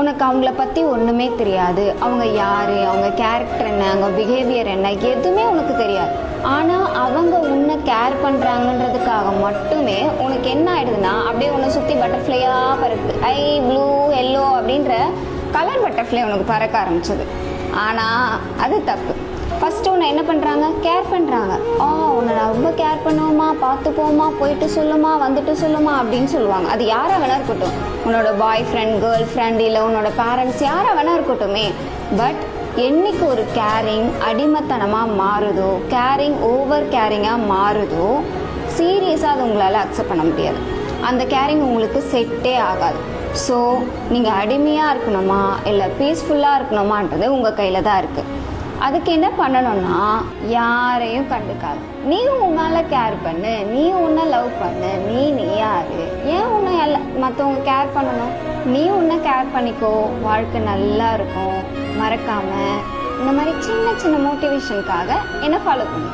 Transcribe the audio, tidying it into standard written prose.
உனக்கு அவங்கள பற்றி ஒன்றுமே தெரியாது. அவங்க யார், அவங்க கேரக்டர் என்ன, அவங்க பிஹேவியர் என்ன, எதுவுமே உனக்கு தெரியாது. ஆனால் அவங்க உன்னை கேர் பண்ணுறாங்கன்றதுக்காக மட்டுமே உனக்கு என்ன ஆகிடுதுன்னா, அப்படியே உன்னை சுற்றி பட்டர்ஃப்ளையாக பறக்குது. ப்ளூ எல்லோ அப்படின்ற கலர் பட்டர்ஃப்ளை உனக்கு பறக்க ஆரம்பிச்சது. ஆனால் அது தப்பு. ஃபஸ்ட்டு உன்னை என்ன பண்ணுறாங்க, கேர் பண்ணுறாங்க. உன்னை நான் ரொம்ப கேர் பண்ணுவோமா, பார்த்துப்போமா, போயிட்டு சொல்லுமா, வந்துட்டு சொல்லுமா அப்படின்னு சொல்லுவாங்க. அது யாராக வேணா இருக்கட்டும், உன்னோட பாய் ஃப்ரெண்ட், கேர்ள் ஃப்ரெண்ட், இல்லை உன்னோட பேரண்ட்ஸ், யாராக வேணா இருக்கட்டுமே. பட் என்னைக்கு ஒரு கேரிங் அடிமைத்தனமாக மாறுதோ, கேரிங் ஓவர் கேரிங்காக மாறுதோ, சீரியஸாக அது உங்களால் அக்செப்ட் பண்ண முடியாது. அந்த கேரிங் உங்களுக்கு செட்டே ஆகாது. ஸோ நீங்கள் அடிமையாக இருக்கணுமா இல்லை பீஸ்ஃபுல்லாக இருக்கணுமான்றது உங்கள் கையில் தான் இருக்குது. அதுக்கு என்ன பண்ணணும்னா, யாரையும் கண்டுக்காது. நீ உன் மேலே கேர் பண்ணு, நீ உன்னை லவ் பண்ணு. நீ யாரு, ஏன் உன்னை மற்றவங்க கேர் பண்ணணும்? நீ உன்னை கேர் பண்ணிக்கோ, வாழ்க்கை நல்லா இருக்கும். மறக்காமல் இந்த மாதிரி சின்ன சின்ன மோட்டிவேஷனுக்காக என்ன ஃபாலோ பண்ணு.